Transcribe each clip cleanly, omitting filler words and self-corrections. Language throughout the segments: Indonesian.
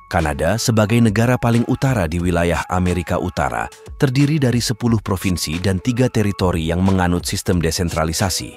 Kanada sebagai negara paling utara di wilayah Amerika Utara terdiri dari 10 provinsi dan 3 teritori yang menganut sistem desentralisasi.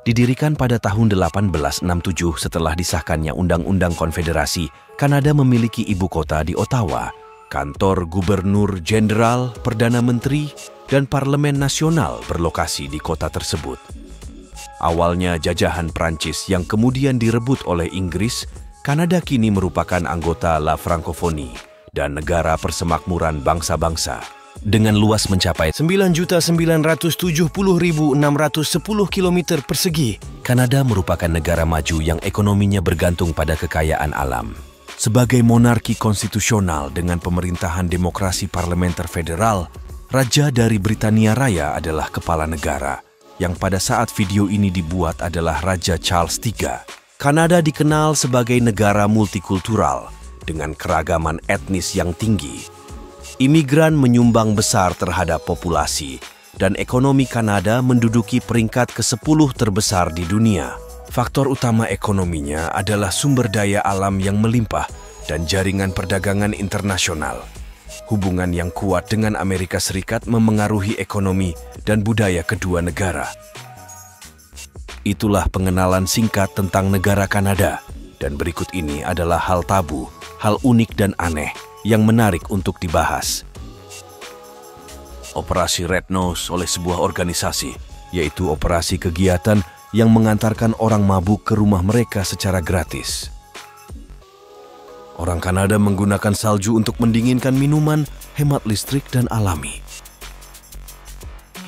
Didirikan pada tahun 1867 setelah disahkannya Undang-Undang Konfederasi, Kanada memiliki ibu kota di Ottawa, kantor gubernur jenderal, perdana menteri, dan parlemen nasional berlokasi di kota tersebut. Awalnya jajahan Prancis yang kemudian direbut oleh Inggris, Kanada kini merupakan anggota La Francophonie dan negara persemakmuran bangsa-bangsa. Dengan luas mencapai 9.970.610 km persegi, Kanada merupakan negara maju yang ekonominya bergantung pada kekayaan alam. Sebagai monarki konstitusional dengan pemerintahan demokrasi parlementer federal, Raja dari Britania Raya adalah kepala negara, yang pada saat video ini dibuat adalah Raja Charles III. Kanada dikenal sebagai negara multikultural dengan keragaman etnis yang tinggi. Imigran menyumbang besar terhadap populasi dan ekonomi Kanada menduduki peringkat ke-10 terbesar di dunia. Faktor utama ekonominya adalah sumber daya alam yang melimpah dan jaringan perdagangan internasional. Hubungan yang kuat dengan Amerika Serikat memengaruhi ekonomi dan budaya kedua negara. Itulah pengenalan singkat tentang negara Kanada, dan berikut ini adalah hal tabu, hal unik dan aneh yang menarik untuk dibahas. Operasi Red Nose oleh sebuah organisasi, yaitu operasi kegiatan yang mengantarkan orang mabuk ke rumah mereka secara gratis. Orang Kanada menggunakan salju untuk mendinginkan minuman, hemat listrik, dan alami.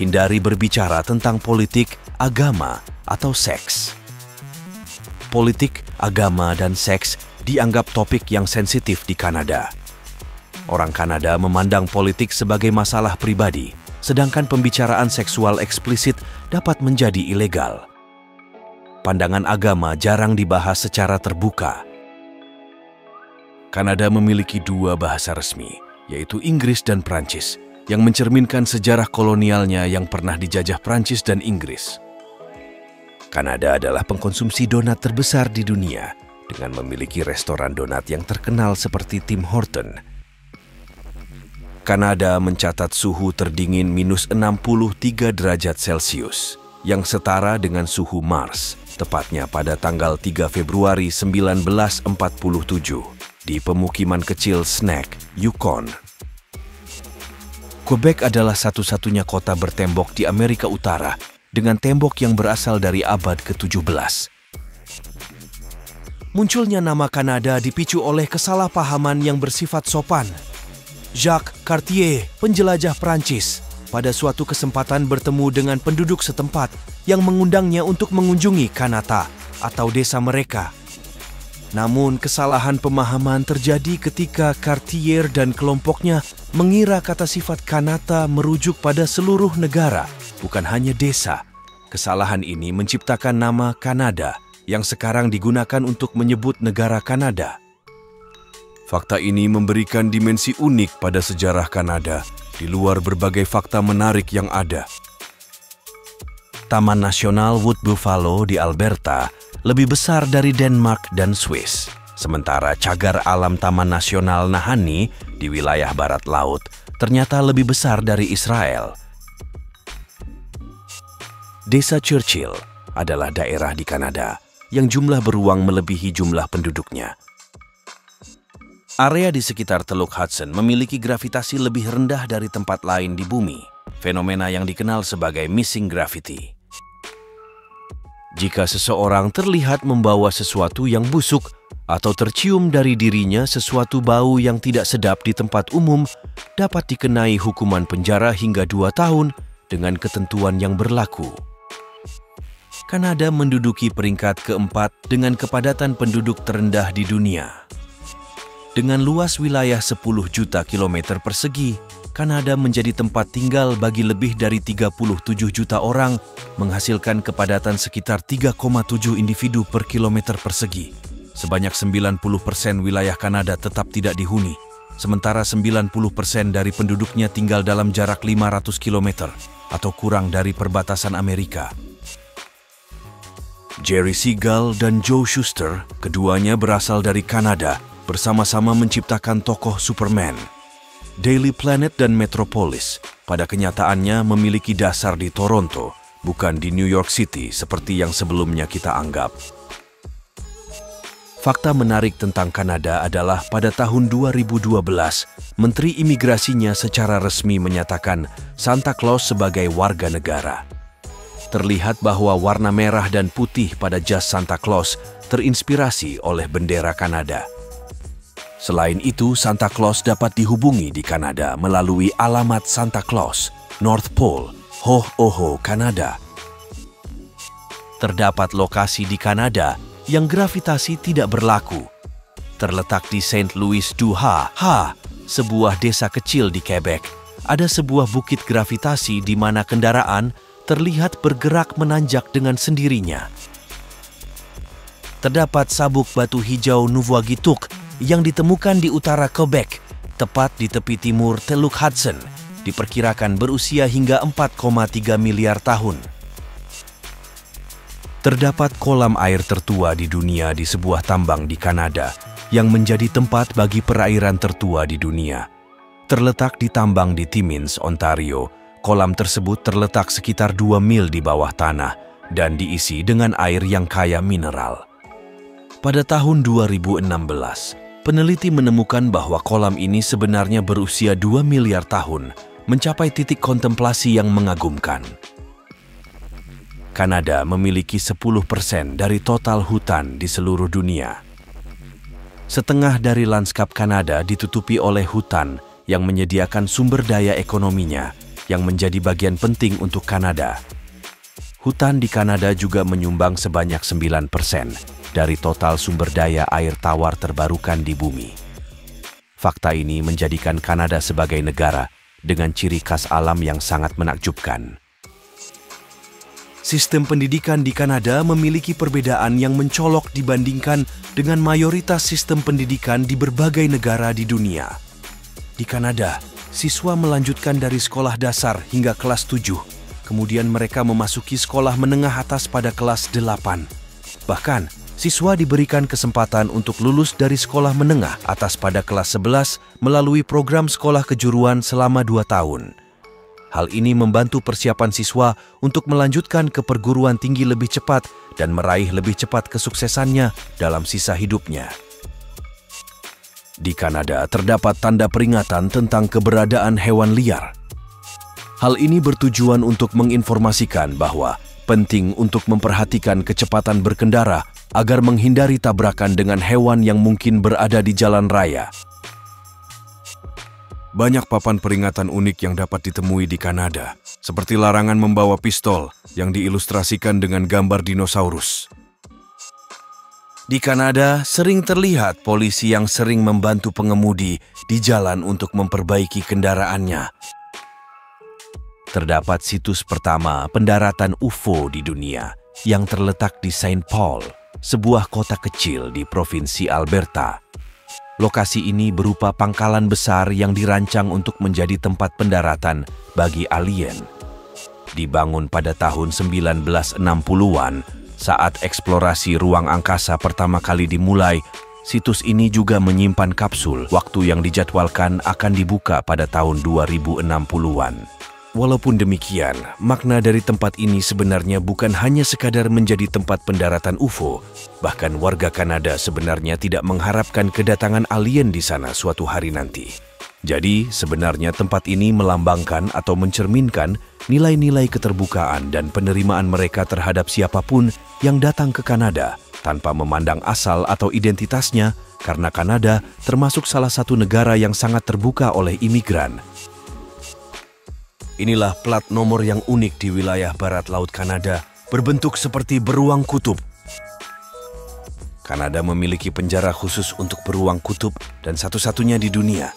Hindari berbicara tentang politik, agama, atau seks. Politik, agama, dan seks dianggap topik yang sensitif di Kanada. Orang Kanada memandang politik sebagai masalah pribadi, sedangkan pembicaraan seksual eksplisit dapat menjadi ilegal. Pandangan agama jarang dibahas secara terbuka. Kanada memiliki 2 bahasa resmi, yaitu Inggris dan Prancis, yang mencerminkan sejarah kolonialnya yang pernah dijajah Prancis dan Inggris. Kanada adalah pengkonsumsi donat terbesar di dunia, dengan memiliki restoran donat yang terkenal seperti Tim Horton. Kanada mencatat suhu terdingin -63 derajat Celcius, yang setara dengan suhu Mars, tepatnya pada tanggal 3 Februari 1947, di pemukiman kecil Snack, Yukon. Quebec adalah satu-satunya kota bertembok di Amerika Utara dengan tembok yang berasal dari abad ke-17. Munculnya nama Kanada dipicu oleh kesalahpahaman yang bersifat sopan. Jacques Cartier, penjelajah Prancis, pada suatu kesempatan bertemu dengan penduduk setempat yang mengundangnya untuk mengunjungi Kanata atau desa mereka. Namun kesalahan pemahaman terjadi ketika Cartier dan kelompoknya mengira kata sifat Kanata merujuk pada seluruh negara, bukan hanya desa. Kesalahan ini menciptakan nama Kanada yang sekarang digunakan untuk menyebut negara Kanada. Fakta ini memberikan dimensi unik pada sejarah Kanada di luar berbagai fakta menarik yang ada. Taman Nasional Wood Buffalo di Alberta lebih besar dari Denmark dan Swiss. Sementara cagar alam Taman Nasional Nahanni di wilayah barat laut ternyata lebih besar dari Israel. Desa Churchill adalah daerah di Kanada yang jumlah beruang melebihi jumlah penduduknya. Area di sekitar Teluk Hudson memiliki gravitasi lebih rendah dari tempat lain di bumi, fenomena yang dikenal sebagai missing gravity. Jika seseorang terlihat membawa sesuatu yang busuk atau tercium dari dirinya sesuatu bau yang tidak sedap di tempat umum, dapat dikenai hukuman penjara hingga 2 tahun dengan ketentuan yang berlaku. Kanada menduduki peringkat keempat dengan kepadatan penduduk terendah di dunia. Dengan luas wilayah 10 juta kilometer persegi, Kanada menjadi tempat tinggal bagi lebih dari 37 juta orang, menghasilkan kepadatan sekitar 3,7 individu per kilometer persegi. Sebanyak 90% wilayah Kanada tetap tidak dihuni, sementara 90% dari penduduknya tinggal dalam jarak 500 km atau kurang dari perbatasan Amerika. Jerry Segal dan Joe Shuster, keduanya berasal dari Kanada, bersama-sama menciptakan tokoh Superman. Daily Planet dan Metropolis pada kenyataannya memiliki dasar di Toronto, bukan di New York City seperti yang sebelumnya kita anggap. Fakta menarik tentang Kanada adalah pada tahun 2012, Menteri Imigrasinya secara resmi menyatakan Santa Claus sebagai warga negara. Terlihat bahwa warna merah dan putih pada jas Santa Claus terinspirasi oleh bendera Kanada. Selain itu, Santa Claus dapat dihubungi di Kanada melalui alamat Santa Claus, North Pole, Ho-Ho-Ho, Kanada. Terdapat lokasi di Kanada yang gravitasi tidak berlaku. Terletak di St. Louis du Ha, sebuah desa kecil di Quebec. Ada sebuah bukit gravitasi di mana kendaraan terlihat bergerak menanjak dengan sendirinya. Terdapat sabuk batu hijau Nuvvuagittuq yang ditemukan di utara Quebec, tepat di tepi timur Teluk Hudson, diperkirakan berusia hingga 4,3 miliar tahun. Terdapat kolam air tertua di dunia di sebuah tambang di Kanada yang menjadi tempat bagi perairan tertua di dunia. Terletak di tambang di Timmins, Ontario, kolam tersebut terletak sekitar 2 mil di bawah tanah dan diisi dengan air yang kaya mineral. Pada tahun 2016, peneliti menemukan bahwa kolam ini sebenarnya berusia 2 miliar tahun, mencapai titik kontemplasi yang mengagumkan. Kanada memiliki 10% dari total hutan di seluruh dunia. Setengah dari lanskap Kanada ditutupi oleh hutan yang menyediakan sumber daya ekonominya yang menjadi bagian penting untuk Kanada. Hutan di Kanada juga menyumbang sebanyak 9% dari total sumber daya air tawar terbarukan di bumi. Fakta ini menjadikan Kanada sebagai negara dengan ciri khas alam yang sangat menakjubkan. Sistem pendidikan di Kanada memiliki perbedaan yang mencolok dibandingkan dengan mayoritas sistem pendidikan di berbagai negara di dunia. Di Kanada, siswa melanjutkan dari sekolah dasar hingga kelas 7, kemudian mereka memasuki sekolah menengah atas pada kelas 8. Bahkan, siswa diberikan kesempatan untuk lulus dari sekolah menengah atas pada kelas 11 melalui program sekolah kejuruan selama 2 tahun. Hal ini membantu persiapan siswa untuk melanjutkan ke perguruan tinggi lebih cepat dan meraih lebih cepat kesuksesannya dalam sisa hidupnya. Di Kanada terdapat tanda peringatan tentang keberadaan hewan liar. Hal ini bertujuan untuk menginformasikan bahwa penting untuk memperhatikan kecepatan berkendara agar menghindari tabrakan dengan hewan yang mungkin berada di jalan raya. Banyak papan peringatan unik yang dapat ditemui di Kanada, seperti larangan membawa pistol yang diilustrasikan dengan gambar dinosaurus. Di Kanada, sering terlihat polisi yang sering membantu pengemudi di jalan untuk memperbaiki kendaraannya. Terdapat situs pertama pendaratan UFO di dunia yang terletak di Saint Paul, sebuah kota kecil di Provinsi Alberta. Lokasi ini berupa pangkalan besar yang dirancang untuk menjadi tempat pendaratan bagi alien. Dibangun pada tahun 1960-an, saat eksplorasi ruang angkasa pertama kali dimulai, situs ini juga menyimpan kapsul waktu yang dijadwalkan akan dibuka pada tahun 2060-an. Walaupun demikian, makna dari tempat ini sebenarnya bukan hanya sekadar menjadi tempat pendaratan UFO. Bahkan warga Kanada sebenarnya tidak mengharapkan kedatangan alien di sana suatu hari nanti. Jadi, sebenarnya tempat ini melambangkan atau mencerminkan nilai-nilai keterbukaan dan penerimaan mereka terhadap siapapun yang datang ke Kanada tanpa memandang asal atau identitasnya, karena Kanada termasuk salah satu negara yang sangat terbuka oleh imigran. Inilah plat nomor yang unik di wilayah barat laut Kanada, berbentuk seperti beruang kutub. Kanada memiliki penjara khusus untuk beruang kutub dan satu-satunya di dunia.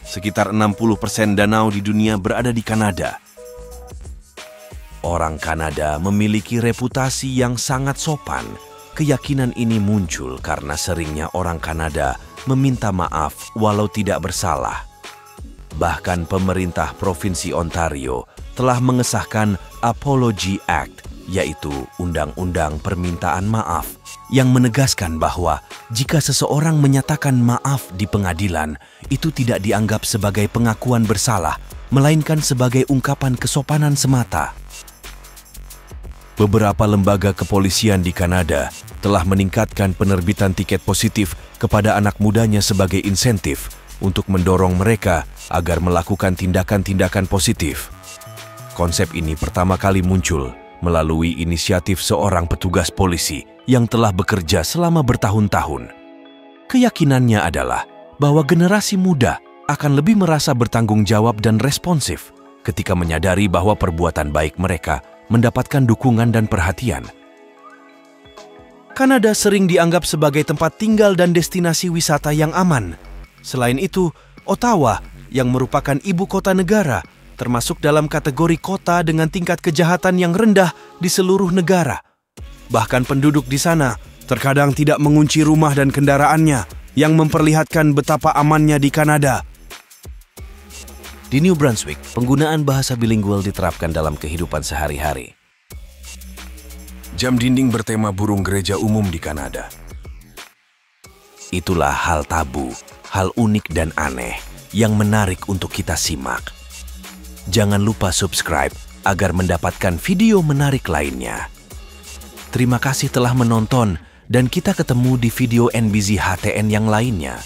Sekitar 60% danau di dunia berada di Kanada. Orang Kanada memiliki reputasi yang sangat sopan. Keyakinan ini muncul karena seringnya orang Kanada meminta maaf walau tidak bersalah. Bahkan pemerintah Provinsi Ontario telah mengesahkan Apology Act, yaitu Undang-Undang Permintaan Maaf, yang menegaskan bahwa jika seseorang menyatakan maaf di pengadilan, itu tidak dianggap sebagai pengakuan bersalah, melainkan sebagai ungkapan kesopanan semata. Beberapa lembaga kepolisian di Kanada telah meningkatkan penerbitan tiket positif kepada anak mudanya sebagai insentif untuk mendorong mereka agar melakukan tindakan-tindakan positif. Konsep ini pertama kali muncul melalui inisiatif seorang petugas polisi yang telah bekerja selama bertahun-tahun. Keyakinannya adalah bahwa generasi muda akan lebih merasa bertanggung jawab dan responsif ketika menyadari bahwa perbuatan baik mereka mendapatkan dukungan dan perhatian. Kanada sering dianggap sebagai tempat tinggal dan destinasi wisata yang aman. Selain itu, Ottawa yang merupakan ibu kota negara termasuk dalam kategori kota dengan tingkat kejahatan yang rendah di seluruh negara. Bahkan penduduk di sana terkadang tidak mengunci rumah dan kendaraannya, yang memperlihatkan betapa amannya di Kanada. Di New Brunswick, penggunaan bahasa bilingual diterapkan dalam kehidupan sehari-hari. Jam dinding bertema burung gereja umum di Kanada. Itulah hal tabu, hal unik dan aneh yang menarik untuk kita simak. Jangan lupa subscribe agar mendapatkan video menarik lainnya. Terima kasih telah menonton dan kita ketemu di video NBZ HTN yang lainnya.